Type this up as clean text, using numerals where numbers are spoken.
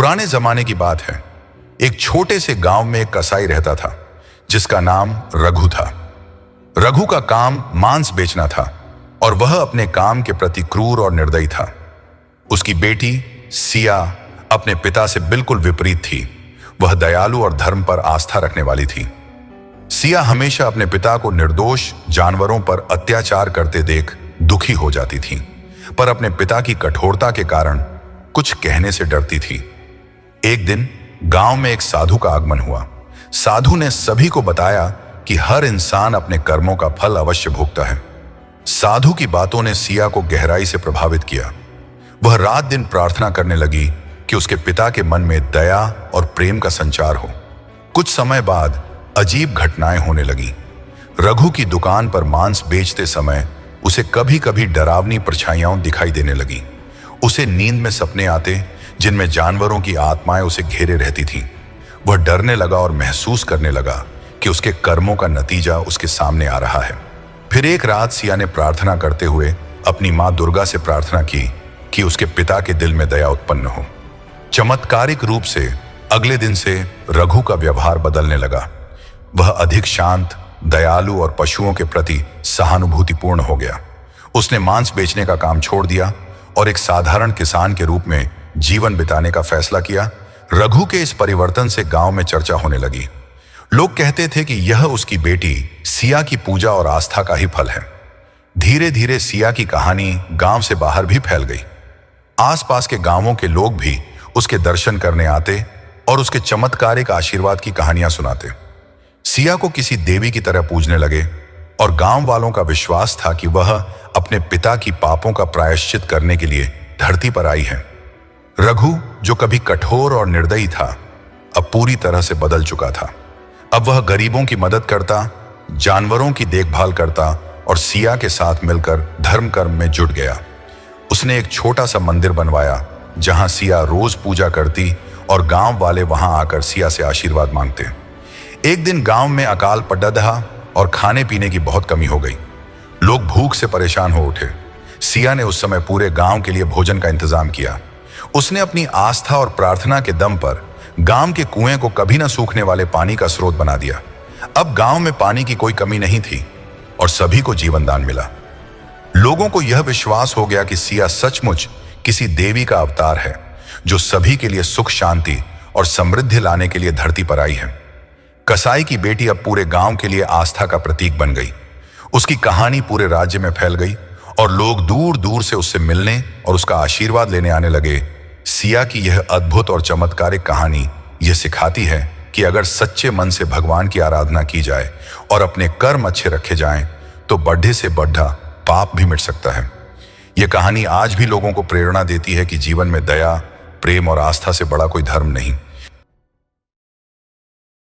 पुराने जमाने की बात है। एक छोटे से गांव में एक कसाई रहता था जिसका नाम रघु था। रघु का काम मांस बेचना था और वह अपने काम के प्रति क्रूर और निर्दयी था। उसकी बेटी सिया अपने पिता से बिल्कुल विपरीत थी। वह दयालु और धर्म पर आस्था रखने वाली थी। सिया हमेशा अपने पिता को निर्दोष जानवरों पर अत्याचार करते देख दुखी हो जाती थी, पर अपने पिता की कठोरता के कारण कुछ कहने से डरती थी। एक दिन गांव में एक साधु का आगमन हुआ। साधु ने सभी को बताया कि हर इंसान अपने कर्मों का फल अवश्य भोगता है। साधु की बातों ने सिया को गहराई से प्रभावित किया। वह रात दिन प्रार्थना करने लगी कि उसके पिता के मन में दया और प्रेम का संचार हो। कुछ समय बाद अजीब घटनाएं होने लगी। रघु की दुकान पर मांस बेचते समय उसे कभी कभी डरावनी परछाइयां दिखाई देने लगी। उसे नींद में सपने आते जिनमें जानवरों की आत्माएं उसे घेरे रहती थीं। वह डरने लगा और महसूस करने लगा कि उसके कर्मों का नतीजा उसके सामने आ रहा है। फिर एक रात सिया ने प्रार्थना करते हुए अपनी मां दुर्गा से प्रार्थना की कि उसके पिता के दिल में दया उत्पन्न हो। चमत्कारिक रूप से अगले दिन से रघु का व्यवहार बदलने लगा। वह अधिक शांत, दयालु और पशुओं के प्रति सहानुभूतिपूर्ण हो गया। उसने मांस बेचने का काम छोड़ दिया और एक साधारण किसान के रूप में जीवन बिताने का फैसला किया। रघु के इस परिवर्तन से गांव में चर्चा होने लगी। लोग कहते थे कि यह उसकी बेटी सिया की पूजा और आस्था का ही फल है। धीरे धीरे सिया की कहानी गांव से बाहर भी फैल गई। आसपास के गांवों के लोग भी उसके दर्शन करने आते और उसके चमत्कारिक आशीर्वाद की कहानियां सुनाते। सिया को किसी देवी की तरह पूजने लगे और गांव वालों का विश्वास था कि वह अपने पिता की पापों का प्रायश्चित करने के लिए धरती पर आई है। रघु, जो कभी कठोर और निर्दयी था, अब पूरी तरह से बदल चुका था। अब वह गरीबों की मदद करता, जानवरों की देखभाल करता और सिया के साथ मिलकर धर्म कर्म में जुट गया। उसने एक छोटा सा मंदिर बनवाया जहां सिया रोज पूजा करती और गांव वाले वहां आकर सिया से आशीर्वाद मांगते। एक दिन गांव में अकाल पड़ा और खाने पीने की बहुत कमी हो गई। लोग भूख से परेशान हो उठे। सिया ने उस समय पूरे गांव के लिए भोजन का इंतजाम किया। उसने अपनी आस्था और प्रार्थना के दम पर गांव के कुएं को कभी न सूखने वाले पानी का स्रोत बना दिया। अब गांव में पानी की कोई कमी नहीं थी और सभी को जीवन दान मिला। लोगों को यह विश्वास हो गया कि सिया सचमुच किसी देवी का अवतार है जो सभी के लिए सुख, शांति और समृद्धि लाने के लिए धरती पर आई है। कसाई की बेटी अब पूरे गांव के लिए आस्था का प्रतीक बन गई। उसकी कहानी पूरे राज्य में फैल गई और लोग दूर दूर से उससे मिलने और उसका आशीर्वाद लेने आने लगे। सिया की यह अद्भुत और चमत्कारिक कहानी यह सिखाती है कि अगर सच्चे मन से भगवान की आराधना की जाए और अपने कर्म अच्छे रखे जाएं, तो बढ़े से बढ़ा पाप भी मिट सकता है। यह कहानी आज भी लोगों को प्रेरणा देती है कि जीवन में दया, प्रेम और आस्था से बड़ा कोई धर्म नहीं।